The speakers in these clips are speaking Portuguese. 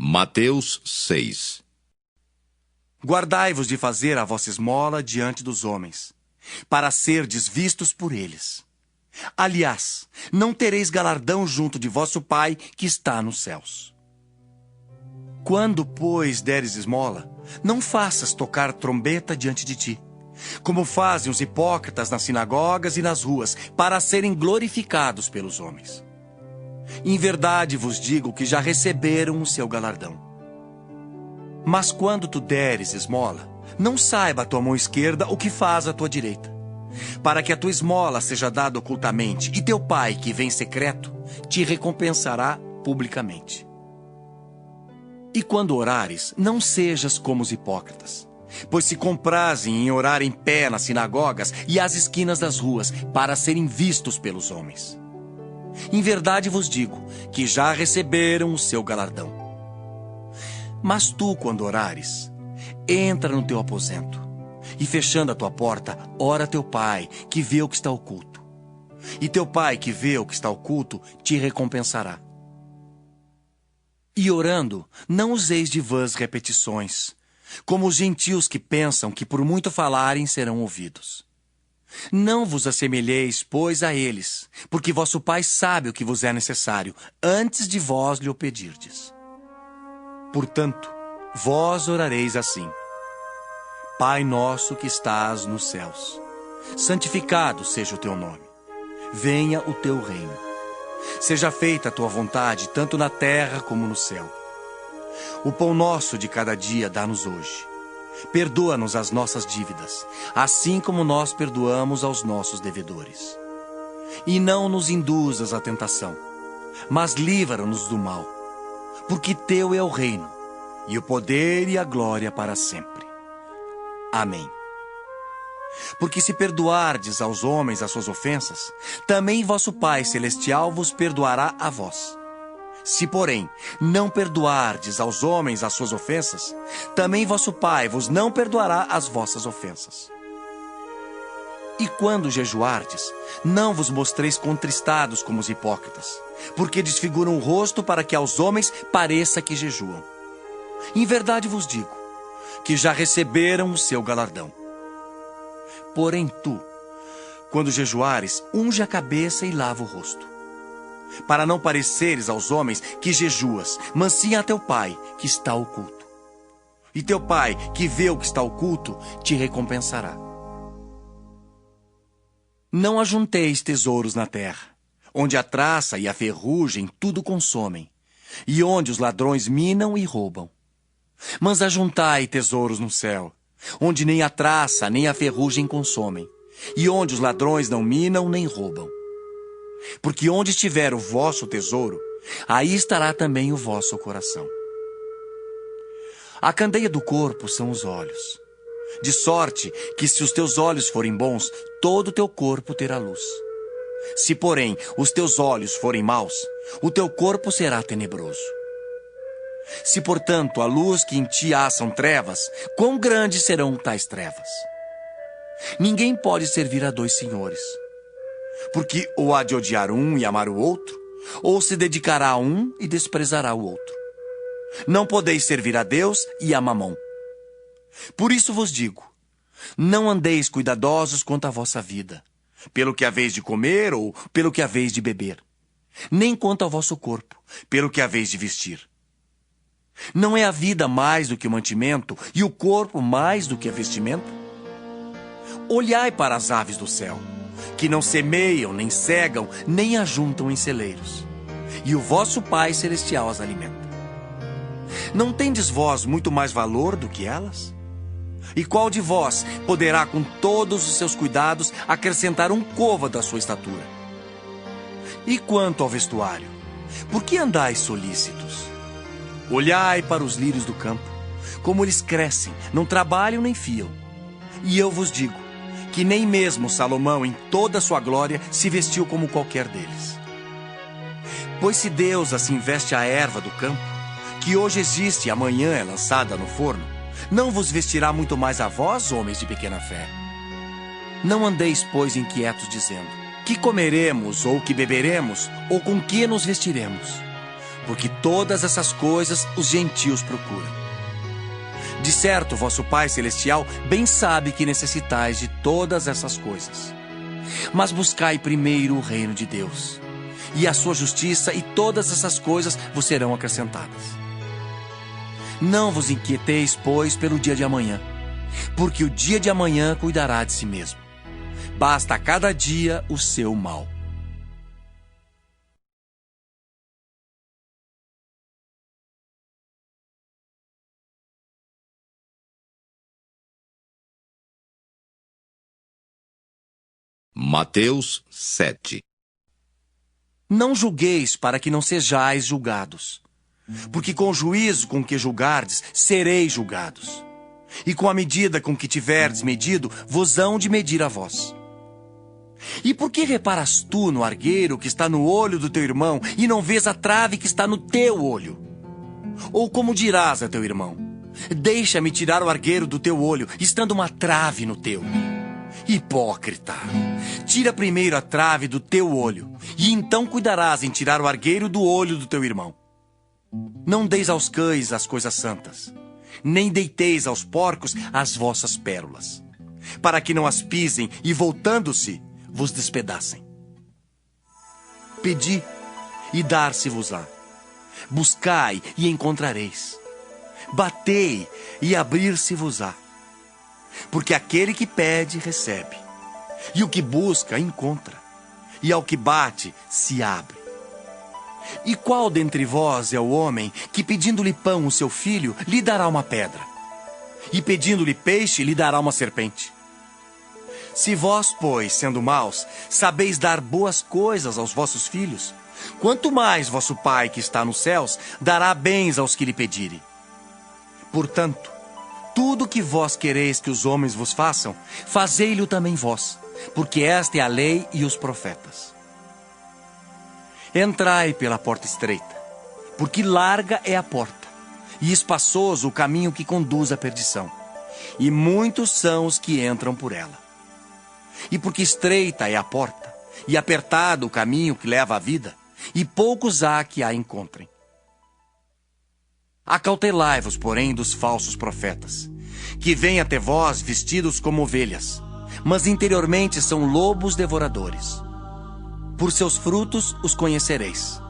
Mateus 6. Guardai-vos de fazer a vossa esmola diante dos homens, para serdes vistos por eles. Aliás, não tereis galardão junto de vosso Pai que está nos céus. Quando, pois, deres esmola, não faças tocar trombeta diante de ti, como fazem os hipócritas nas sinagogas e nas ruas, para serem glorificados pelos homens. Em verdade vos digo que já receberam o seu galardão. Mas quando tu deres esmola, não saiba a tua mão esquerda o que faz a tua direita, para que a tua esmola seja dada ocultamente, e teu Pai, que vem secreto, te recompensará publicamente. E quando orares, não sejas como os hipócritas, pois se comprazem em orar em pé nas sinagogas e às esquinas das ruas, para serem vistos pelos homens. Em verdade vos digo que já receberam o seu galardão. Mas tu, quando orares, entra no teu aposento, e fechando a tua porta, ora a teu Pai, que vê o que está oculto. E teu Pai, que vê o que está oculto, te recompensará. E orando, não useis de vãs repetições, como os gentios que pensam que por muito falarem serão ouvidos. Não vos assemelheis, pois, a eles, porque vosso Pai sabe o que vos é necessário, antes de vós lhe o pedirdes. Portanto, vós orareis assim: Pai nosso que estás nos céus, santificado seja o teu nome. Venha o teu reino. Seja feita a tua vontade, tanto na terra como no céu. O pão nosso de cada dia dá-nos hoje. Perdoa-nos as nossas dívidas, assim como nós perdoamos aos nossos devedores. E não nos induzas à tentação, mas livra-nos do mal, porque teu é o reino, e o poder e a glória para sempre. Amém. Porque se perdoardes aos homens as suas ofensas, também vosso Pai Celestial vos perdoará a vós. Se, porém, não perdoardes aos homens as suas ofensas, também vosso Pai vos não perdoará as vossas ofensas. E quando jejuardes, não vos mostreis contristados como os hipócritas, porque desfiguram o rosto para que aos homens pareça que jejuam. Em verdade vos digo, que já receberam o seu galardão. Porém tu, quando jejuares, unge a cabeça e lava o rosto, para não pareceres aos homens que jejuas, mas sim a teu Pai, que está oculto. E teu Pai, que vê o que está oculto, te recompensará. Não ajunteis tesouros na terra, onde a traça e a ferrugem tudo consomem, e onde os ladrões minam e roubam. Mas ajuntai tesouros no céu, onde nem a traça nem a ferrugem consomem, e onde os ladrões não minam nem roubam. Porque onde estiver o vosso tesouro, aí estará também o vosso coração. A candeia do corpo são os olhos. De sorte que se os teus olhos forem bons, todo o teu corpo terá luz. Se, porém, os teus olhos forem maus, o teu corpo será tenebroso. Se, portanto, a luz que em ti há são trevas, quão grandes serão tais trevas? Ninguém pode servir a dois senhores, porque ou há de odiar um e amar o outro, ou se dedicará a um e desprezará o outro. Não podeis servir a Deus e a Mamom. Por isso vos digo, não andeis cuidadosos quanto à vossa vida, pelo que haveis de comer ou pelo que haveis de beber, nem quanto ao vosso corpo, pelo que haveis de vestir. Não é a vida mais do que o mantimento, e o corpo mais do que a vestimenta? Olhai para as aves do céu, que não semeiam, nem cegam, nem ajuntam em celeiros, e o vosso Pai Celestial as alimenta. Não tendes vós muito mais valor do que elas? E qual de vós poderá, com todos os seus cuidados, acrescentar um côvado à sua estatura? E quanto ao vestuário, por que andais solícitos? Olhai para os lírios do campo, como eles crescem, não trabalham nem fiam. E eu vos digo, que nem mesmo Salomão, em toda a sua glória, se vestiu como qualquer deles. Pois se Deus assim veste a erva do campo, que hoje existe e amanhã é lançada no forno, não vos vestirá muito mais a vós, homens de pequena fé? Não andeis, pois, inquietos, dizendo: que comeremos, ou que beberemos, ou com que nos vestiremos? porque todas essas coisas os gentios procuram. De certo, vosso Pai Celestial bem sabe que necessitais de todas essas coisas. Mas buscai primeiro o reino de Deus e a sua justiça, e todas essas coisas vos serão acrescentadas. Não vos inquieteis, pois, pelo dia de amanhã, porque o dia de amanhã cuidará de si mesmo. Basta a cada dia o seu mal. Mateus 7. Não julgueis para que não sejais julgados, porque com o juízo com que julgardes, sereis julgados. E com a medida com que tiverdes medido, vos hão de medir a vós. E por que reparas tu no argueiro que está no olho do teu irmão, e não vês a trave que está no teu olho? Ou como dirás a teu irmão: deixa-me tirar o argueiro do teu olho, estando uma trave no teu? Hipócrita! Tira primeiro a trave do teu olho, e então cuidarás em tirar o argueiro do olho do teu irmão. Não deis aos cães as coisas santas, nem deiteis aos porcos as vossas pérolas, para que não as pisem e, voltando-se, vos despedacem. Pedi, e dar-se-vos-á. Buscai, e encontrareis. Batei, e abrir-se-vos-á. Porque aquele que pede, recebe. E o que busca, encontra. E ao que bate, se abre. E qual dentre vós é o homem que, pedindo-lhe pão o seu filho, lhe dará uma pedra? E pedindo-lhe peixe, lhe dará uma serpente? Se vós, pois, sendo maus, sabeis dar boas coisas aos vossos filhos, quanto mais vosso Pai que está nos céus dará bens aos que lhe pedirem. Portanto, tudo que vós quereis que os homens vos façam, fazei-lhe também vós, porque esta é a lei e os profetas. Entrai pela porta estreita, porque larga é a porta, e espaçoso o caminho que conduz à perdição, e muitos são os que entram por ela. E porque estreita é a porta, e apertado o caminho que leva à vida, e poucos há que a encontrem. Acautelai-vos, porém, dos falsos profetas, que vêm até vós vestidos como ovelhas, mas interiormente são lobos devoradores. Por seus frutos os conhecereis.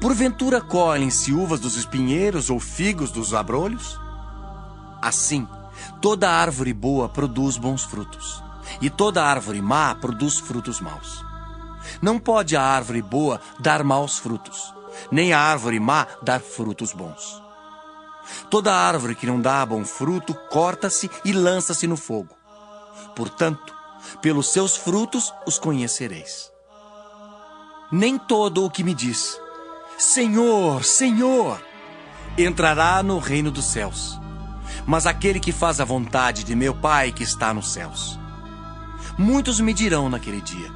Porventura colhem-se uvas dos espinheiros ou figos dos abrolhos? Assim, toda árvore boa produz bons frutos, e toda árvore má produz frutos maus. Não pode a árvore boa dar maus frutos, nem a árvore má dar frutos bons. Toda árvore que não dá bom fruto, corta-se e lança-se no fogo. Portanto, pelos seus frutos os conhecereis. Nem todo o que me diz: Senhor, Senhor, entrará no reino dos céus, mas aquele que faz a vontade de meu Pai que está nos céus. Muitos me dirão naquele dia: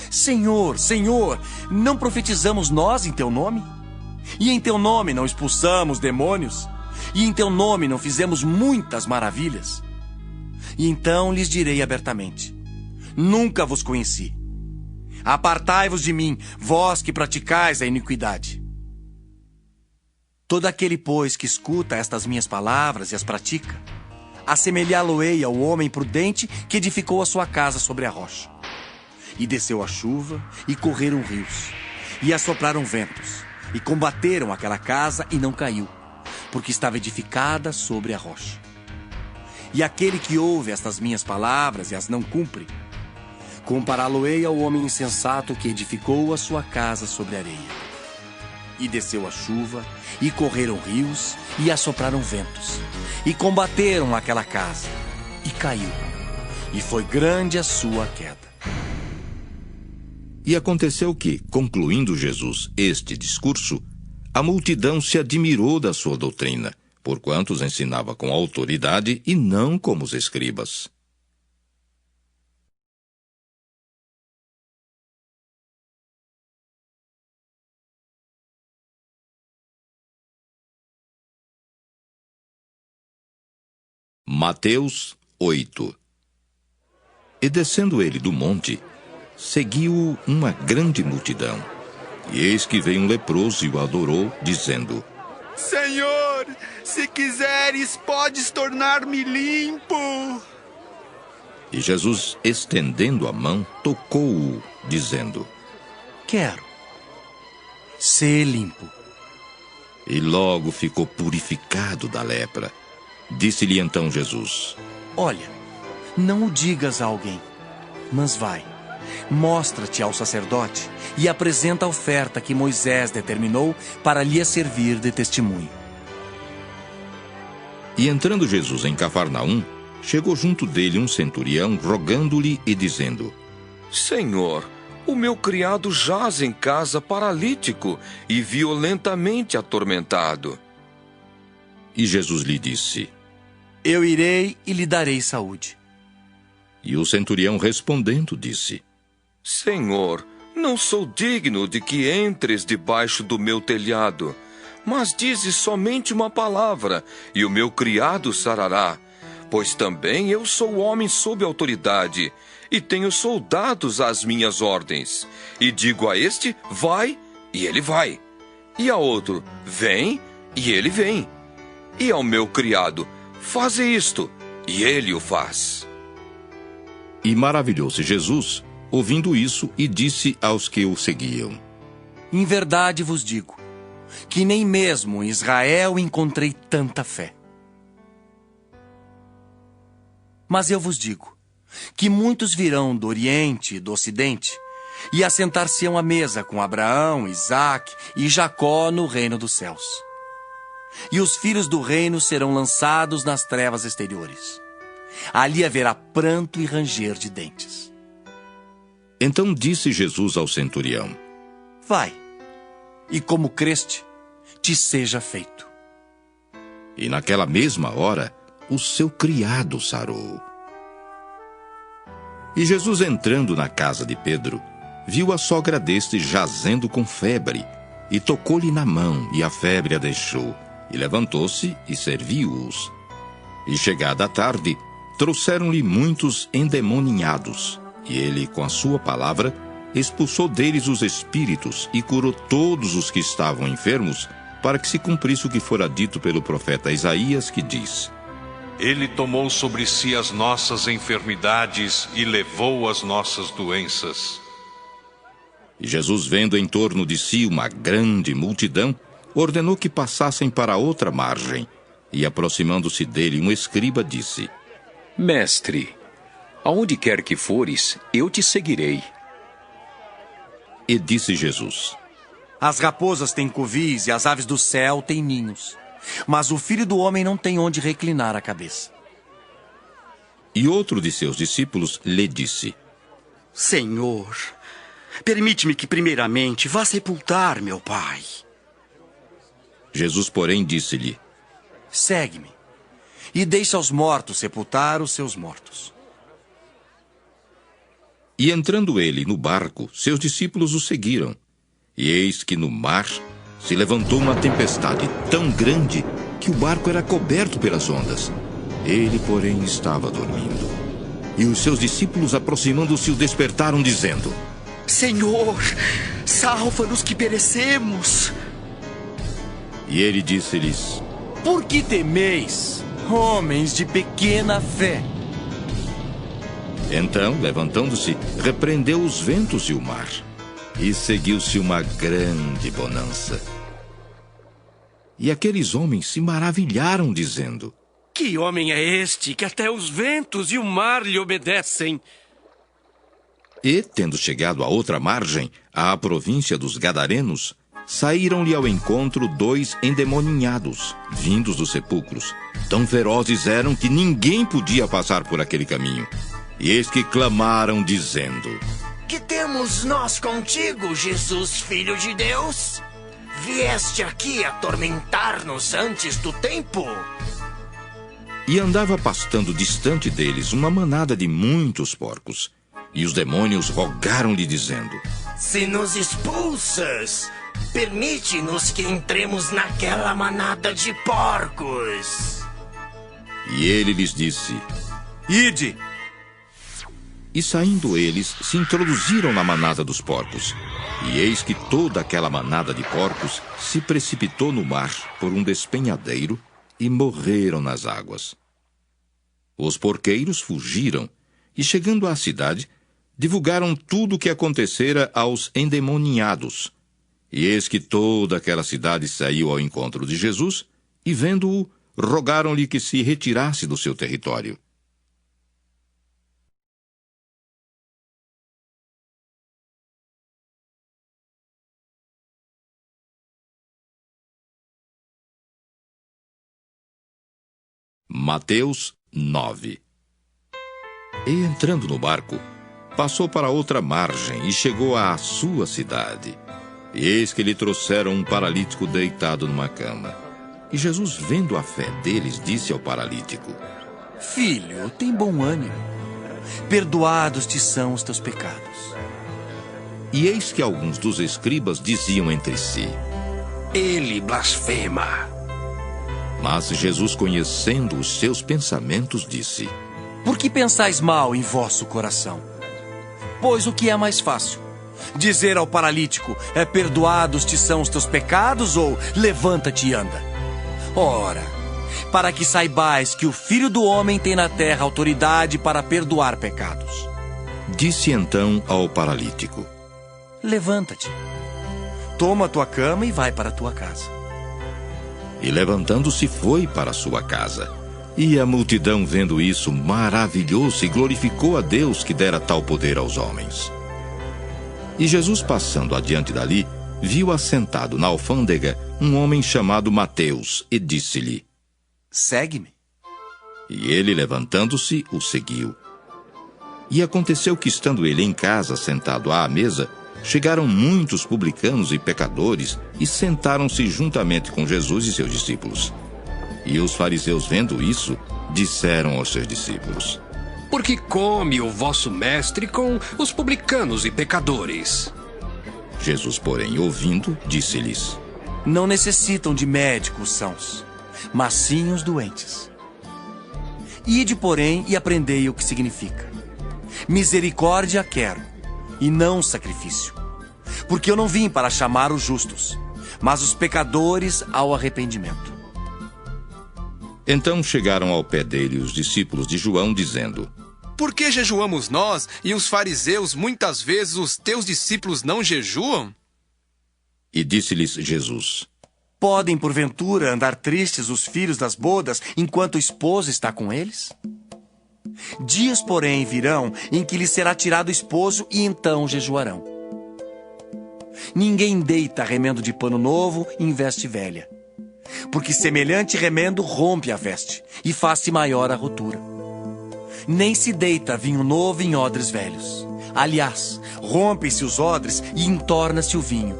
Senhor, Senhor, não profetizamos nós em teu nome? E em teu nome não expulsamos demônios? E em teu nome não fizemos muitas maravilhas? E então lhes direi abertamente: nunca vos conheci. Apartai-vos de mim, vós que praticais a iniquidade. Todo aquele, pois, que escuta estas minhas palavras e as pratica, assemelhá-lo-ei ao homem prudente que edificou a sua casa sobre a rocha. E desceu a chuva, e correram rios, e assopraram ventos, e combateram aquela casa, e não caiu, porque estava edificada sobre a rocha. E aquele que ouve estas minhas palavras e as não cumpre, compará-lo-ei ao homem insensato que edificou a sua casa sobre a areia. E desceu a chuva, e correram rios, e assopraram ventos, e combateram aquela casa, e caiu, e foi grande a sua queda. E aconteceu que, concluindo Jesus este discurso, a multidão se admirou da sua doutrina, porquanto os ensinava com autoridade e não como os escribas. Mateus 8. E descendo ele do monte, seguiu-o uma grande multidão, E eis que veio um leproso e o adorou, dizendo: Senhor, se quiseres, podes tornar-me limpo. E Jesus, estendendo a mão, tocou-o, dizendo: Quero ser limpo. E logo ficou purificado da lepra. Disse-lhe então Jesus: Olha, não o digas a alguém, mas vai, mostra-te ao sacerdote e apresenta a oferta que Moisés determinou para lhe servir de testemunho. E entrando Jesus em Cafarnaum, chegou junto dele um centurião, rogando-lhe e dizendo: Senhor, o meu criado jaz em casa paralítico e violentamente atormentado. E Jesus lhe disse: Eu irei e lhe darei saúde. E o centurião respondendo disse: Senhor, não sou digno de que entres debaixo do meu telhado, mas dizes somente uma palavra, e o meu criado sarará. Pois também eu sou homem sob autoridade, e tenho soldados às minhas ordens. E digo a este, vai, e ele vai. E a outro, vem, e ele vem. E ao meu criado, faze isto, e ele o faz. E maravilhou-se Jesus, ouvindo isso, e disse aos que o seguiam: Em verdade vos digo, que nem mesmo em Israel encontrei tanta fé. Mas eu vos digo, que muitos virão do Oriente e do Ocidente, e assentar-se-ão à mesa com Abraão, Isaque e Jacó no reino dos céus. E os filhos do reino serão lançados nas trevas exteriores. Ali haverá pranto e ranger de dentes. Então disse Jesus ao centurião: Vai, e como creste, te seja feito. E naquela mesma hora, o seu criado sarou. E Jesus, entrando na casa de Pedro, viu a sogra deste jazendo com febre, e tocou-lhe na mão, e a febre a deixou, e levantou-se e serviu-os. E chegada a tarde, trouxeram-lhe muitos endemoninhados, e ele, com a sua palavra, expulsou deles os espíritos, e curou todos os que estavam enfermos, para que se cumprisse o que fora dito pelo profeta Isaías, que diz: Ele tomou sobre si as nossas enfermidades e levou as nossas doenças. E Jesus, vendo em torno de si uma grande multidão, ordenou que passassem para outra margem. E aproximando-se dele um escriba, disse: Mestre, aonde quer que fores, eu te seguirei. E disse Jesus: As raposas têm covis e as aves do céu têm ninhos, mas o Filho do Homem não tem onde reclinar a cabeça. E outro de seus discípulos lhe disse: Senhor, permite-me que primeiramente vá sepultar meu pai. Jesus, porém, disse-lhe: Segue-me, e deixa os mortos sepultar os seus mortos. E entrando ele no barco, seus discípulos o seguiram. E eis que no mar se levantou uma tempestade tão grande que o barco era coberto pelas ondas. Ele, porém, estava dormindo. E os seus discípulos, aproximando-se, o despertaram, dizendo: Senhor, salva-nos que perecemos. E ele disse-lhes: Por que temeis, homens de pequena fé? Então, levantando-se, repreendeu os ventos e o mar. E seguiu-se uma grande bonança. E aqueles homens se maravilharam, dizendo: Que homem é este que até os ventos e o mar lhe obedecem? E, tendo chegado à outra margem, à província dos Gadarenos, saíram-lhe ao encontro 2 endemoninhados, vindos dos sepulcros. Tão ferozes eram que ninguém podia passar por aquele caminho. E eis que clamaram, dizendo: Que temos nós contigo, Jesus, Filho de Deus? Vieste aqui atormentar-nos antes do tempo? E andava pastando distante deles uma manada de muitos porcos. E os demônios rogaram-lhe, dizendo: Se nos expulsas, permite-nos que entremos naquela manada de porcos. E ele lhes disse: Ide! E saindo eles, se introduziram na manada dos porcos. E eis que toda aquela manada de porcos se precipitou no mar por um despenhadeiro e morreram nas águas. Os porqueiros fugiram e, chegando à cidade, divulgaram tudo o que acontecera aos endemoniados. E eis que toda aquela cidade saiu ao encontro de Jesus e, vendo-o, rogaram-lhe que se retirasse do seu território. Mateus 9. E entrando no barco, passou para outra margem e chegou à sua cidade. E eis que lhe trouxeram um paralítico deitado numa cama. E Jesus, vendo a fé deles, disse ao paralítico: Filho, tem bom ânimo. Perdoados te são os teus pecados. E eis que alguns dos escribas diziam entre si: Ele blasfema. Mas Jesus, conhecendo os seus pensamentos, disse: Por que pensais mal em vosso coração? Pois o que é mais fácil? Dizer ao paralítico: perdoados te são os teus pecados, ou levanta-te e anda? Ora, para que saibais que o Filho do Homem tem na terra autoridade para perdoar pecados. Disse então ao paralítico: Levanta-te, toma a tua cama e vai para a tua casa. E levantando-se foi para sua casa. E a multidão, vendo isso, maravilhou-se e glorificou a Deus que dera tal poder aos homens. E Jesus, passando adiante dali, viu assentado na alfândega um homem chamado Mateus, e disse-lhe: Segue-me. E ele, levantando-se, o seguiu. E aconteceu que, estando ele em casa, sentado à mesa, chegaram muitos publicanos e pecadores e sentaram-se juntamente com Jesus e seus discípulos. E os fariseus, vendo isso, disseram aos seus discípulos: Por que come o vosso mestre com os publicanos e pecadores? Jesus, porém, ouvindo, disse-lhes: Não necessitam de médicos sãos, mas sim os doentes. Ide, porém, e aprendei o que significa: misericórdia quero, e não sacrifício. Porque eu não vim para chamar os justos, mas os pecadores ao arrependimento. Então chegaram ao pé dele os discípulos de João, dizendo: Por que jejuamos nós e os fariseus, muitas vezes os teus discípulos não jejuam? E disse-lhes Jesus: Podem, porventura, andar tristes os filhos das bodas enquanto o esposo está com eles? Dias, porém, virão em que lhes será tirado o esposo e então jejuarão. Ninguém deita remendo de pano novo em veste velha, porque semelhante remendo rompe a veste e faz-se maior a rotura. Nem se deita vinho novo em odres velhos. Aliás, rompem-se os odres e entorna-se o vinho,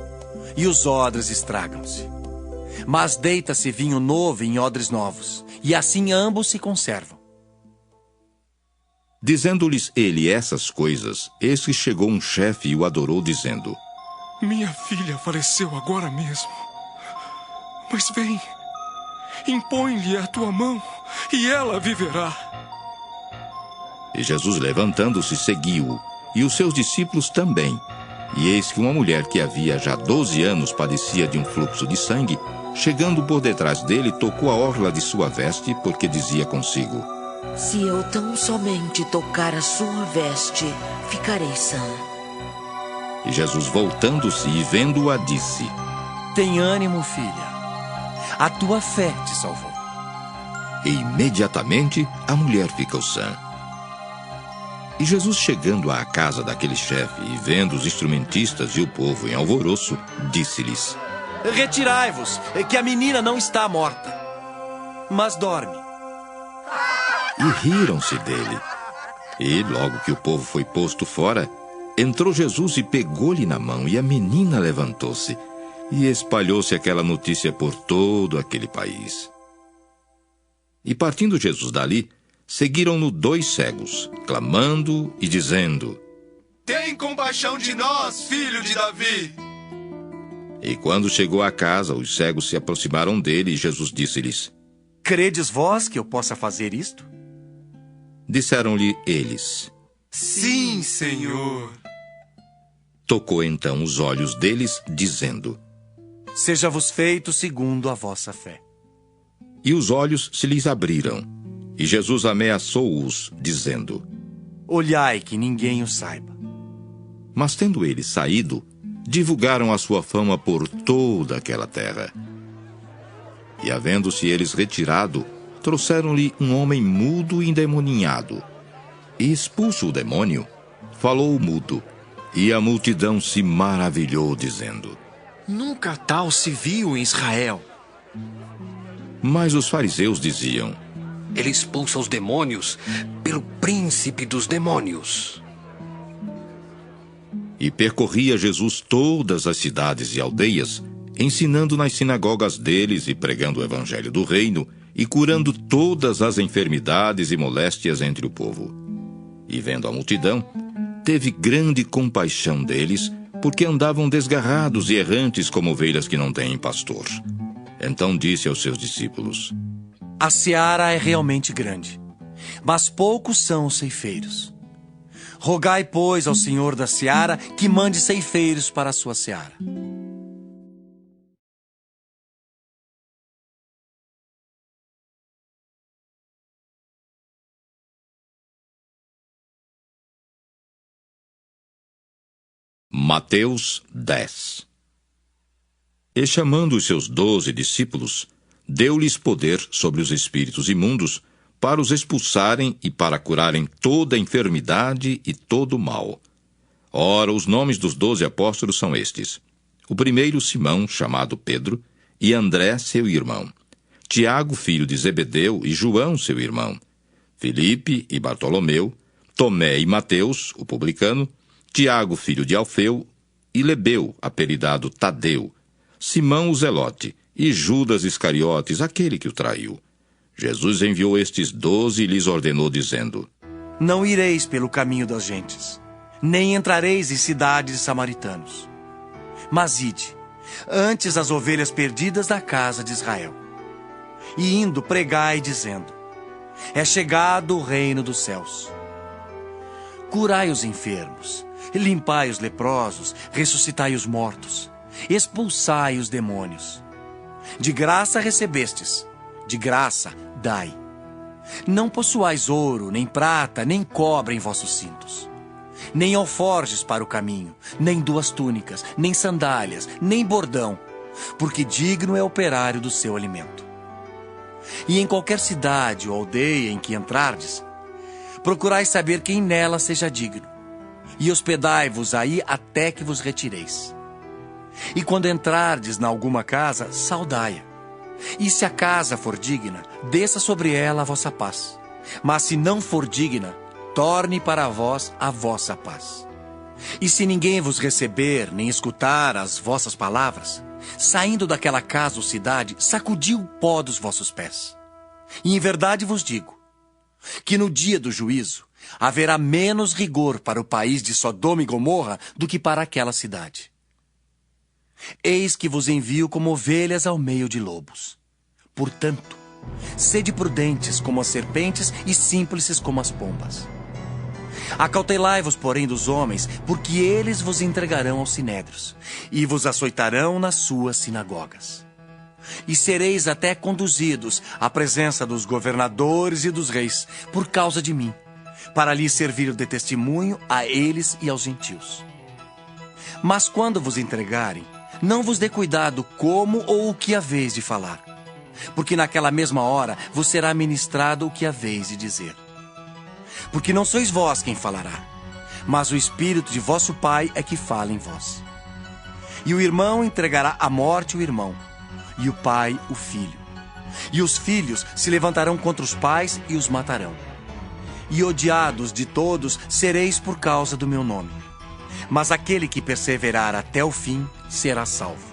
e os odres estragam-se. Mas deita-se vinho novo em odres novos, e assim ambos se conservam. Dizendo-lhes ele essas coisas, eis que chegou um chefe e o adorou, dizendo: Minha filha faleceu agora mesmo. Mas vem, impõe-lhe a tua mão, e ela viverá. E Jesus, levantando-se, seguiu-o, e os seus discípulos também. E eis que uma mulher que havia já 12 anos padecia de um fluxo de sangue, chegando por detrás dele, tocou a orla de sua veste, porque dizia consigo: Se eu tão somente tocar a sua veste, ficarei sã. E Jesus, voltando-se e vendo-a, disse: Tem ânimo, filha. A tua fé te salvou. E imediatamente a mulher ficou sã. E Jesus, chegando à casa daquele chefe e vendo os instrumentistas e o povo em alvoroço, disse-lhes: Retirai-vos, que a menina não está morta, mas dorme. E riram-se dele. E, logo que o povo foi posto fora, entrou Jesus e pegou-lhe na mão, e a menina levantou-se. E espalhou-se aquela notícia por todo aquele país. E partindo Jesus dali, seguiram-no 2 cegos, clamando e dizendo: Tem compaixão de nós, filho de Davi. E quando chegou à casa, os cegos se aproximaram dele, e Jesus disse-lhes: Credes vós que eu possa fazer isto? Disseram-lhe eles: Sim, Senhor. Tocou então os olhos deles, dizendo: Seja-vos feito segundo a vossa fé. E os olhos se lhes abriram. E Jesus ameaçou-os, dizendo: Olhai que ninguém o saiba. Mas tendo eles saído, divulgaram a sua fama por toda aquela terra. E havendo-se eles retirado, trouxeram-lhe um homem mudo e endemoninhado. E expulso o demônio, falou o mudo, e a multidão se maravilhou, dizendo: Nunca tal se viu em Israel. Mas os fariseus diziam: Ele expulsa os demônios pelo príncipe dos demônios. E percorria Jesus todas as cidades e aldeias, ensinando nas sinagogas deles e pregando o evangelho do reino, e curando todas as enfermidades e moléstias entre o povo. E vendo a multidão, teve grande compaixão deles, porque andavam desgarrados e errantes como ovelhas que não têm pastor. Então disse aos seus discípulos: A seara é realmente grande, mas poucos são os ceifeiros. Rogai, pois, ao Senhor da seara que mande ceifeiros para a sua seara. Mateus 10. E chamando os seus 12 discípulos, deu-lhes poder sobre os espíritos imundos, para os expulsarem e para curarem toda enfermidade e todo mal. Ora, os nomes dos 12 apóstolos são estes: o primeiro, Simão, chamado Pedro, e André, seu irmão; Tiago, filho de Zebedeu, e João, seu irmão; Filipe e Bartolomeu; Tomé e Mateus, o publicano; Tiago, filho de Alfeu, e Lebeu, apelidado Tadeu; Simão o Zelote, e Judas Iscariotes, aquele que o traiu. Jesus enviou estes 12 e lhes ordenou, dizendo: Não ireis pelo caminho das gentes, nem entrareis em cidades de samaritanos. Mas ide, antes as ovelhas perdidas da casa de Israel. E indo, pregai, dizendo: É chegado o reino dos céus. Curai os enfermos, limpai os leprosos, ressuscitai os mortos, expulsai os demônios. De graça recebestes, de graça dai. Não possuais ouro, nem prata, nem cobre em vossos cintos, nem alforjes para o caminho, nem 2 túnicas, nem sandálias, nem bordão, porque digno é o operário do seu alimento. E em qualquer cidade ou aldeia em que entrardes, procurai saber quem nela seja digno, e hospedai-vos aí até que vos retireis. E quando entrardes na alguma casa, saudai-a. E se a casa for digna, desça sobre ela a vossa paz. Mas se não for digna, torne para vós a vossa paz. E se ninguém vos receber, nem escutar as vossas palavras, saindo daquela casa ou cidade, sacudi o pó dos vossos pés. E em verdade vos digo, que no dia do juízo, haverá menos rigor para o país de Sodoma e Gomorra do que para aquela cidade. Eis que vos envio como ovelhas ao meio de lobos. Portanto, sede prudentes como as serpentes e simples como as pombas. Acautelai-vos, porém, dos homens, porque eles vos entregarão aos sinédrios, e vos açoitarão nas suas sinagogas. E sereis até conduzidos à presença dos governadores e dos reis, por causa de mim, para lhes servir de testemunho a eles e aos gentios. Mas quando vos entregarem, não vos dê cuidado como ou o que haveis de falar, porque naquela mesma hora vos será ministrado o que haveis de dizer. Porque não sois vós quem falará, mas o Espírito de vosso Pai é que fala em vós. E o irmão entregará à morte o irmão, e o pai o filho. E os filhos se levantarão contra os pais e os matarão. E odiados de todos sereis por causa do meu nome. Mas aquele que perseverar até o fim será salvo.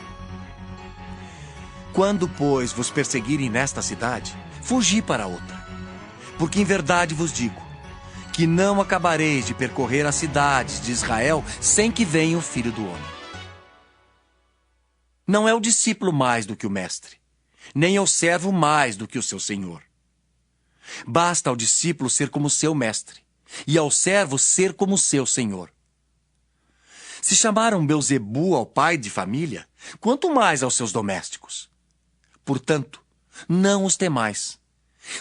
Quando, pois, vos perseguirem nesta cidade, fugi para outra. Porque em verdade vos digo, que não acabareis de percorrer as cidades de Israel sem que venha o Filho do Homem. Não é o discípulo mais do que o mestre, nem é o servo mais do que o seu senhor. Basta ao discípulo ser como seu mestre, e ao servo ser como seu senhor. Se chamaram Belzebu ao pai de família, quanto mais aos seus domésticos. Portanto, não os temais,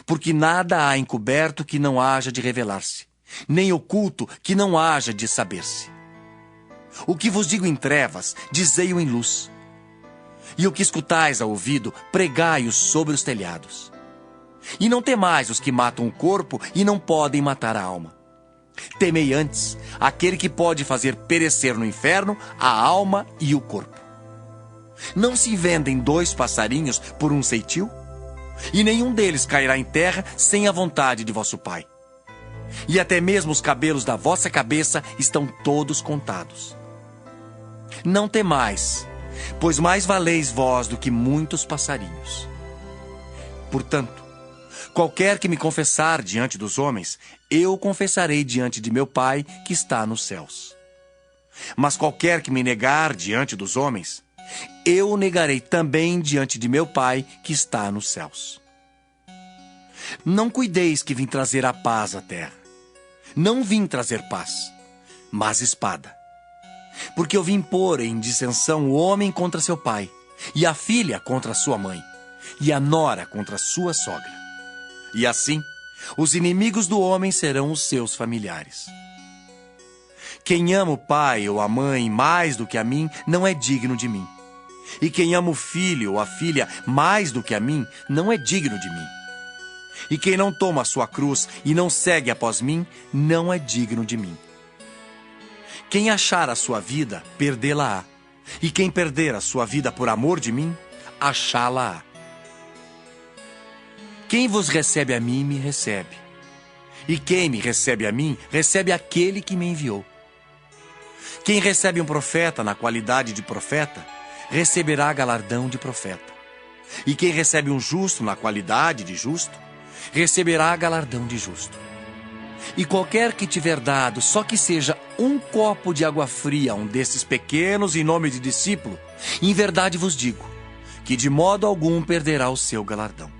porque nada há encoberto que não haja de revelar-se, nem oculto que não haja de saber-se. O que vos digo em trevas, dizei-o em luz. E o que escutais ao ouvido, pregai-o sobre os telhados. E não temais os que matam o corpo e não podem matar a alma. Temei antes aquele que pode fazer perecer no inferno a alma e o corpo. Não se vendem 2 passarinhos por um ceitil? E nenhum deles cairá em terra sem a vontade de vosso Pai. E até mesmo os cabelos da vossa cabeça estão todos contados. Não temais, pois mais valeis vós do que muitos passarinhos. Portanto, qualquer que me confessar diante dos homens, eu o confessarei diante de meu Pai que está nos céus. Mas qualquer que me negar diante dos homens, eu o negarei também diante de meu Pai que está nos céus. Não cuideis que vim trazer a paz à terra. Não vim trazer paz, mas espada. Porque eu vim pôr em dissensão o homem contra seu pai, e a filha contra sua mãe, e a nora contra sua sogra. E assim, os inimigos do homem serão os seus familiares. Quem ama o pai ou a mãe mais do que a mim, não é digno de mim. E quem ama o filho ou a filha mais do que a mim, não é digno de mim. E quem não toma a sua cruz e não segue após mim, não é digno de mim. Quem achar a sua vida, perdê-la-á. E quem perder a sua vida por amor de mim, achá-la-á. Quem vos recebe a mim, me recebe. E quem me recebe a mim, recebe aquele que me enviou. Quem recebe um profeta na qualidade de profeta, receberá galardão de profeta. E quem recebe um justo na qualidade de justo, receberá galardão de justo. E qualquer que tiver dado, só que seja um copo de água fria a um desses pequenos em nome de discípulo, em verdade vos digo, que de modo algum perderá o seu galardão.